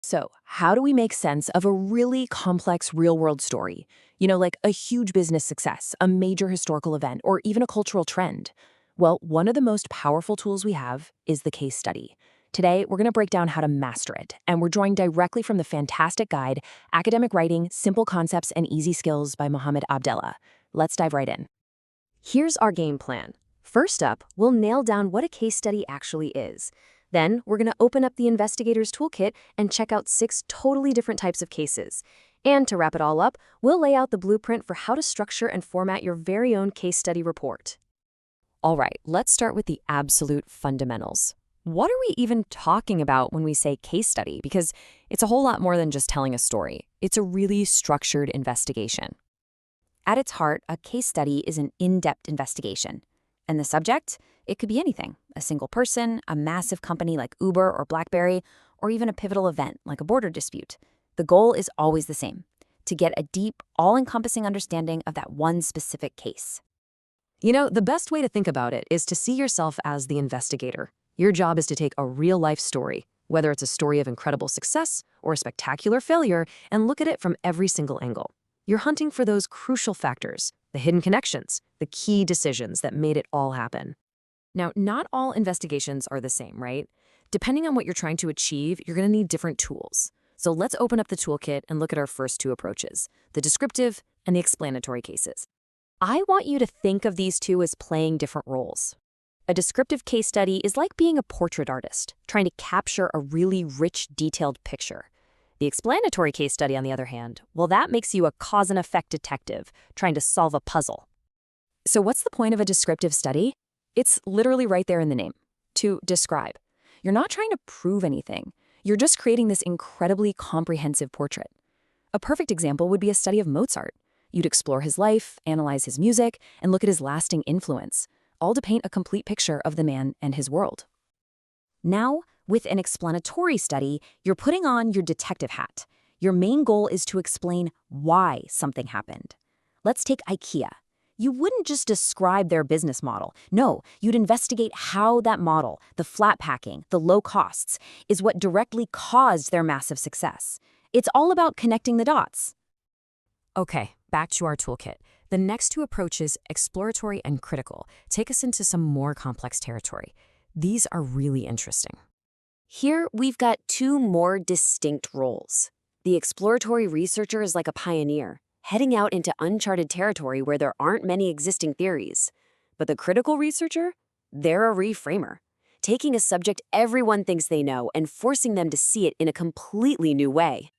So, how do we make sense of a really complex real-world story? Like a huge business success, a major historical event, or even a cultural trend? Well, one of the most powerful tools we have is the case study. Today, we're going to break down how to master it, and we're drawing directly from the fantastic guide, Academic Writing, Simple Concepts and Easy Skills by Mohammed AbdEllah. Let's dive right in. Here's our game plan. First up, we'll nail down what a case study actually is. Then, we're going to open up the investigator's toolkit and check out 6 totally different types of cases. And to wrap it all up, we'll lay out the blueprint for how to structure and format your very own case study report. All right, let's start with the absolute fundamentals. What are we even talking about when we say case study? Because it's a whole lot more than just telling a story. It's a really structured investigation. At its heart, a case study is an in-depth investigation. And the subject? It could be anything. A single person, a massive company like Uber or BlackBerry, or even a pivotal event like a border dispute. The goal is always the same: to get a deep, all-encompassing understanding of that one specific case. The best way to think about it is to see yourself as the investigator. Your job is to take a real-life story, whether it's a story of incredible success or a spectacular failure, and look at it from every single angle. You're hunting for those crucial factors, the hidden connections, the key decisions that made it all happen. Now, not all investigations are the same, right? Depending on what you're trying to achieve, you're going to need different tools. So let's open up the toolkit and look at our first 2 approaches, the descriptive and the explanatory cases. I want you to think of these 2 as playing different roles. A descriptive case study is like being a portrait artist, trying to capture a really rich, detailed picture. The explanatory case study, on the other hand, well, that makes you a cause and effect detective, trying to solve a puzzle. So what's the point of a descriptive study? It's literally right there in the name, to describe. You're not trying to prove anything. You're just creating this incredibly comprehensive portrait. A perfect example would be a study of Mozart. You'd explore his life, analyze his music, and look at his lasting influence, all to paint a complete picture of the man and his world. Now, with an explanatory study, you're putting on your detective hat. Your main goal is to explain why something happened. Let's take IKEA. You wouldn't just describe their business model. No, you'd investigate how that model, the flat packing, the low costs, is what directly caused their massive success. It's all about connecting the dots. Okay, back to our toolkit. The next 2 approaches, exploratory and critical, take us into some more complex territory. These are really interesting. Here, we've got 2 more distinct roles. The exploratory researcher is like a pioneer, heading out into uncharted territory where there aren't many existing theories. But the critical researcher? They're a reframer, taking a subject everyone thinks they know and forcing them to see it in a completely new way.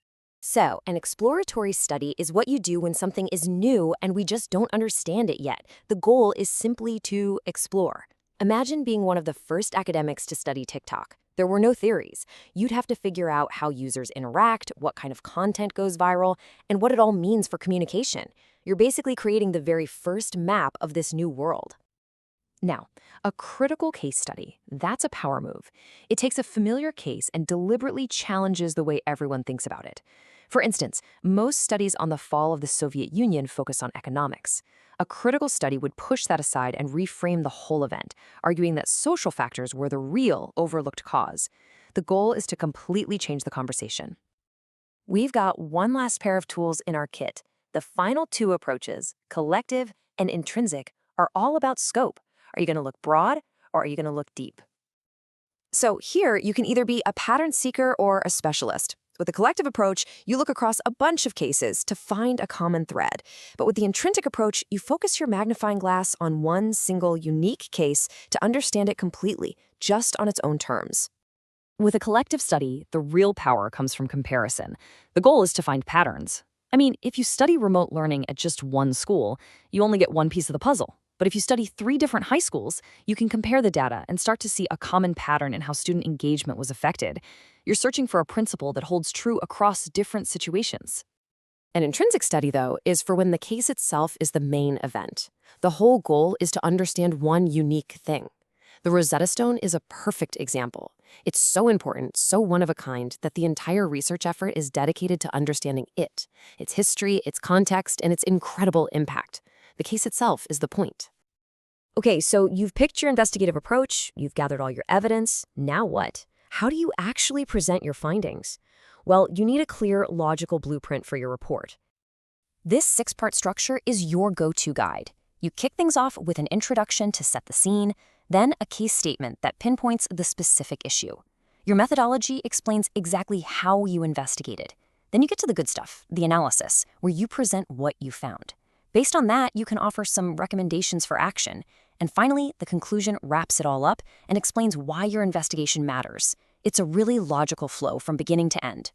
So, an exploratory study is what you do when something is new and we just don't understand it yet. The goal is simply to explore. Imagine being one of the first academics to study TikTok. There were no theories. You'd have to figure out how users interact, what kind of content goes viral, and what it all means for communication. You're basically creating the very first map of this new world. Now, a critical case study, that's a power move. It takes a familiar case and deliberately challenges the way everyone thinks about it. For instance, most studies on the fall of the Soviet Union focus on economics. A critical study would push that aside and reframe the whole event, arguing that social factors were the real overlooked cause. The goal is to completely change the conversation. We've got one last pair of tools in our kit. The final 2 approaches, collective and intrinsic, are all about scope. Are you going to look broad or are you going to look deep? So here, you can either be a pattern seeker or a specialist. With the collective approach, you look across a bunch of cases to find a common thread. But with the intrinsic approach, you focus your magnifying glass on one single unique case to understand it completely, just on its own terms. With a collective study, the real power comes from comparison. The goal is to find patterns. I mean, if you study remote learning at just one school, you only get one piece of the puzzle. But if you study 3 different high schools, you can compare the data and start to see a common pattern in how student engagement was affected. You're searching for a principle that holds true across different situations. An intrinsic study, though, is for when the case itself is the main event. The whole goal is to understand one unique thing. The Rosetta Stone is a perfect example. It's so important, so one of a kind, that the entire research effort is dedicated to understanding it, its history, its context, and its incredible impact. The case itself is the point. Okay, so you've picked your investigative approach, you've gathered all your evidence. Now what? How do you actually present your findings? Well, you need a clear, logical blueprint for your report. This six-part structure is your go-to guide. You kick things off with an introduction to set the scene, then a case statement that pinpoints the specific issue. Your methodology explains exactly how you investigated. Then you get to the good stuff, the analysis, where you present what you found. Based on that, you can offer some recommendations for action. And finally, the conclusion wraps it all up and explains why your investigation matters. It's a really logical flow from beginning to end.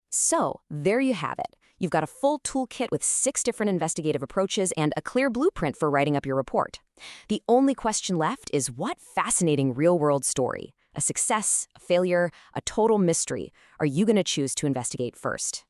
So, there you have it. You've got a full toolkit with 6 different investigative approaches and a clear blueprint for writing up your report. The only question left is what fascinating real-world story, a success, a failure, a total mystery, are you going to choose to investigate first?